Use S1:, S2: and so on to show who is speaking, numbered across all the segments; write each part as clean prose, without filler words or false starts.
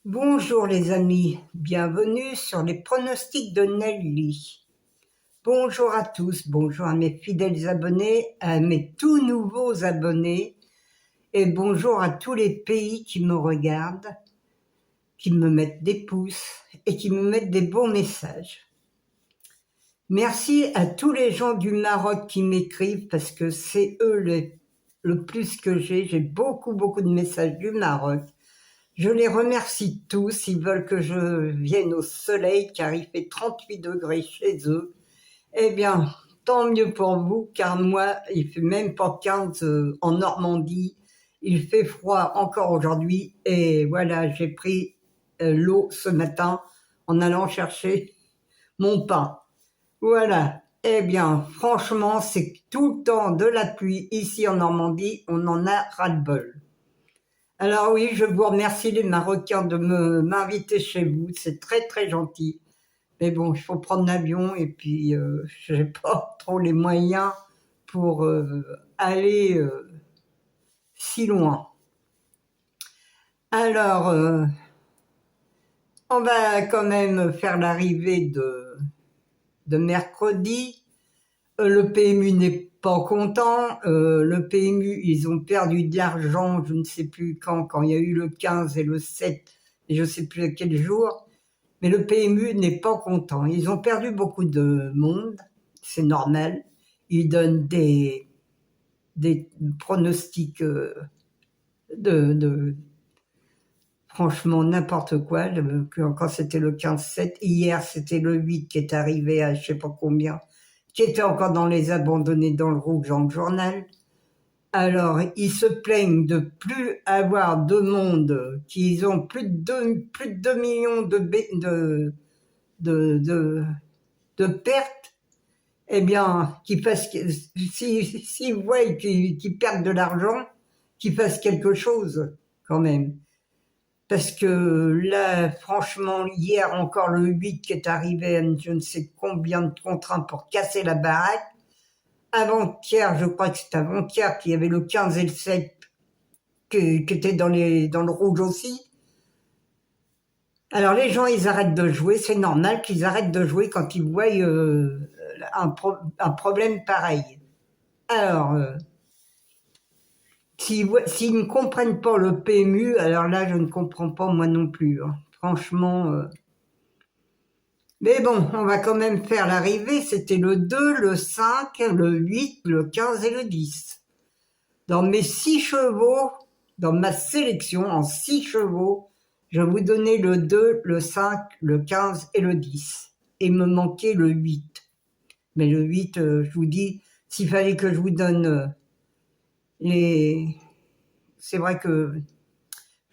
S1: Bonjour les amis, bienvenue sur les pronostics de Nelly. Bonjour à tous, bonjour à mes fidèles abonnés, à mes tout nouveaux abonnés et bonjour à tous les pays qui me regardent, qui me mettent des pouces et qui me mettent des bons messages. Merci à tous les gens du Maroc qui m'écrivent parce que c'est eux le plus que j'ai beaucoup de messages du Maroc. Je les remercie tous, ils veulent que je vienne au soleil car il fait 38 degrés chez eux. Eh bien, tant mieux pour vous car moi, il fait même pas 15 en Normandie. Il fait froid encore aujourd'hui et voilà, j'ai pris l'eau ce matin en allant chercher mon pain. Voilà, eh bien, franchement, c'est tout le temps de la pluie ici en Normandie, on en a ras-le-bol. Alors oui, je vous remercie les Marocains de m'inviter chez vous, c'est très gentil. Mais bon, il faut prendre l'avion et puis je n'ai pas trop les moyens pour aller si loin. Alors, on va quand même faire l'arrivée de mercredi. Le PMU n'est pas content. Le PMU, ils ont perdu de l'argent, je ne sais plus quand il y a eu le 15 et le 7, et je ne sais plus à quel jour. Mais le PMU n'est pas content. Ils ont perdu beaucoup de monde, c'est normal. Ils donnent des pronostics franchement n'importe quoi. Quand c'était le 15-7, hier c'était le 8 qui est arrivé à je sais pas combien, qui était encore dans les abandonnés dans le rouge dans le journal. Alors, ils se plaignent de plus avoir de monde, qu'ils ont plus de 2 millions de pertes. Eh bien, s'ils voient qu'ils perdent de l'argent, qu'ils fassent quelque chose quand même. Parce que là, franchement, hier encore le 8 qui est arrivé à je ne sais combien de contraints pour casser la baraque. Avant-hier, je crois que c'est avant-hier qu'il y avait le 15 et le 7 qui étaient dans le rouge aussi. Alors les gens, ils arrêtent de jouer, c'est normal qu'ils arrêtent de jouer quand ils voient un problème pareil. Alors, s'ils ne comprennent pas le PMU, alors là, je ne comprends pas moi non plus. Hein. Franchement... Mais bon, on va quand même faire l'arrivée. C'était le 2, le 5, le 8, le 15 et le 10. Dans mes 6 chevaux, dans ma sélection en 6 chevaux, je vous donnais le 2, le 5, le 15 et le 10. Et il me manquait le 8. Mais le 8, je vous dis, s'il fallait que je vous donne les... C'est vrai que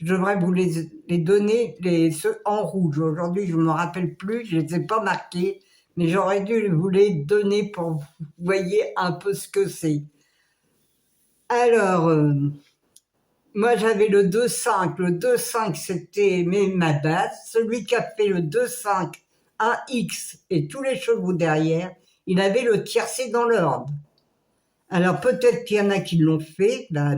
S1: je devrais vous les donner, ceux en rouge. Aujourd'hui, je ne me rappelle plus, je ne les ai pas marqués, mais j'aurais dû vous les donner pour que vous voyez un peu ce que c'est. Alors, moi j'avais le 2-5. Le 2-5, c'était ma base. Celui qui a fait le 2-5, 1X et tous les chevaux derrière, il avait le tiercé dans l'ordre. Alors peut-être qu'il y en a qui l'ont fait, là,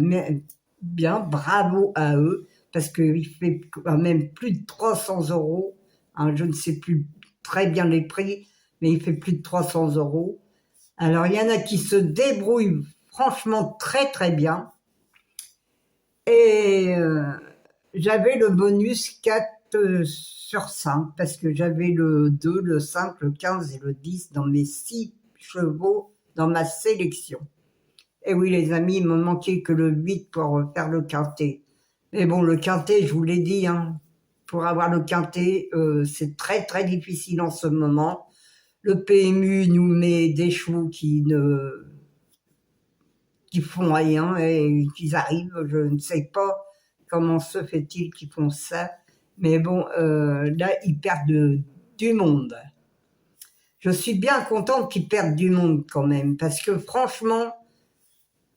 S1: bien, bravo à eux, parce qu'il fait quand même plus de 300 €. Hein, je ne sais plus très bien les prix, mais il fait plus de 300 €. Alors il y en a qui se débrouillent franchement très bien. Et j'avais le bonus 4 sur 5, parce que j'avais le 2, le 5, le 15 et le 10 dans mes 6 chevaux dans ma sélection. Et oui les amis, il me manquait que le 8 pour faire le quintet. Mais bon, le quintet, je vous l'ai dit, hein, pour avoir le quintet, c'est très difficile en ce moment. Le PMU nous met des chevaux qui font rien et qu'ils arrivent. Je ne sais pas comment se fait-il qu'ils font ça. Mais bon, là, ils perdent du monde. Je suis bien contente qu'ils perdent du monde quand même, parce que franchement,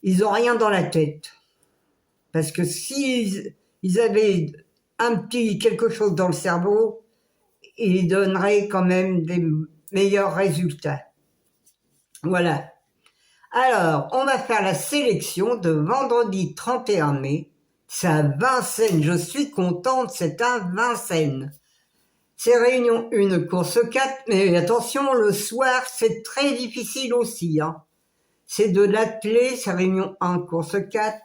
S1: ils n'ont rien dans la tête. Parce que s'ils avaient quelque chose dans le cerveau, ils donneraient quand même des meilleurs résultats. Voilà. Alors, on va faire la sélection de vendredi 31 mai C'est à Vincennes. Je suis contente, c'est à Vincennes. C'est réunion 1, course 4, mais attention, le soir, c'est très difficile aussi. Hein. C'est de l'athlé, c'est réunion 1, course 4.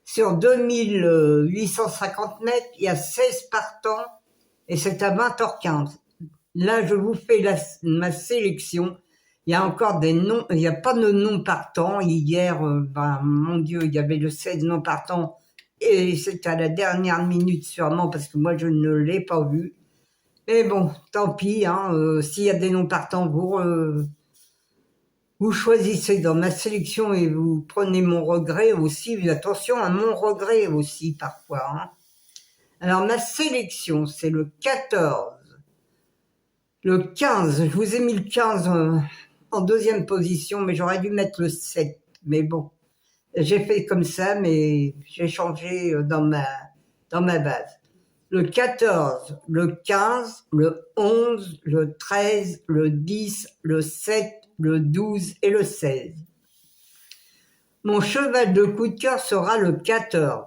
S1: Sur 2850 mètres, il y a 16 partants et c'est à 20h15. Là, je vous fais ma sélection. Il y a encore des noms, il n'y a pas de noms partants. Hier, mon Dieu, il y avait le 16 noms partants et c'est à la dernière minute sûrement parce que moi, je ne l'ai pas vu. Mais bon, tant pis, hein, s'il y a des noms partants, vous choisissez dans ma sélection et vous prenez mon regret aussi. Mais attention à mon regret aussi parfois. Hein. Alors ma sélection, c'est le 14. Le 15, je vous ai mis le 15 en deuxième position, mais j'aurais dû mettre le 7. Mais bon, j'ai fait comme ça, mais j'ai changé dans ma base. Le 14, le 15, le 11, le 13, le 10, le 7, le 12 et le 16. Mon cheval de coup de cœur sera le 14.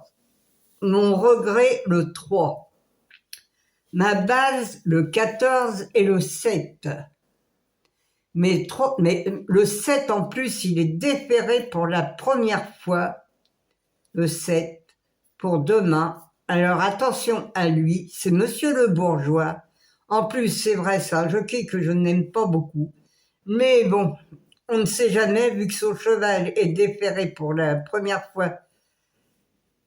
S1: Mon regret, le 3. Ma base, le 14 et le 7. Mais le 7 en plus, il est déféré pour la première fois, le 7, pour demain. Alors attention à lui, c'est Monsieur le Bourgeois. En plus, c'est vrai, c'est un jockey que je n'aime pas beaucoup. Mais bon, on ne sait jamais, vu que son cheval est déféré pour la première fois.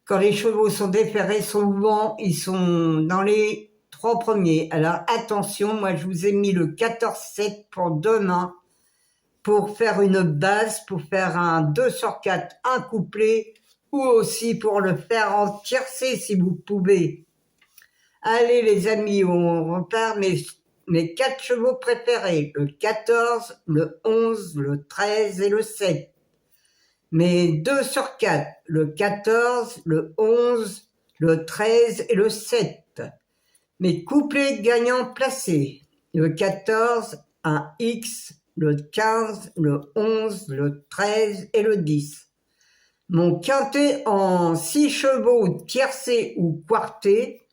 S1: Quand les chevaux sont déférés, souvent, ils sont dans les 3 premiers. Alors attention, moi je vous ai mis le 14-7 pour demain, pour faire une base, pour faire un 2/4, un couplet, ou aussi pour le faire en tiercé si vous pouvez. Allez les amis, on repart mes 4 chevaux préférés, le 14, le 11, le 13 et le 7. Mes 2/4, le 14, le 11, le 13 et le 7. Mes couplets gagnants placés, le 14, un X, le 15, le 11, le 13 et le 10. Mon quintet en 6 chevaux tiercé ou quarté,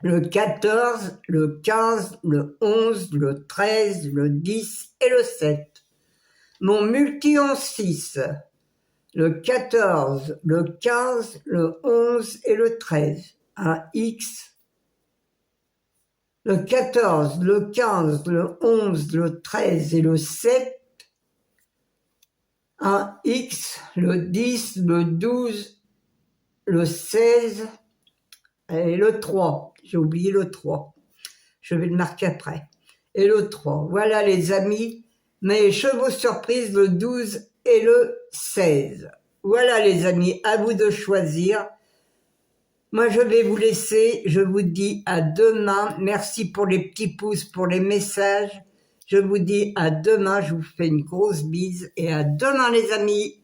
S1: le 14, le 15, le 11, le 13, le 10 et le 7. Mon multi en 6, le 14, le 15, le 11 et le 13. Un X, le 14, le 15, le 11, le 13 et le 7. Un X, le 10, le 12, le 16 et le 3. J'ai oublié le 3. Je vais le marquer après. Et le 3. Voilà les amis, mes chevaux surprises, le 12 et le 16. Voilà les amis, à vous de choisir. Moi je vais vous laisser, je vous dis à demain. Merci pour les petits pouces, pour les messages. Je vous dis à demain, je vous fais une grosse bise et à demain les amis.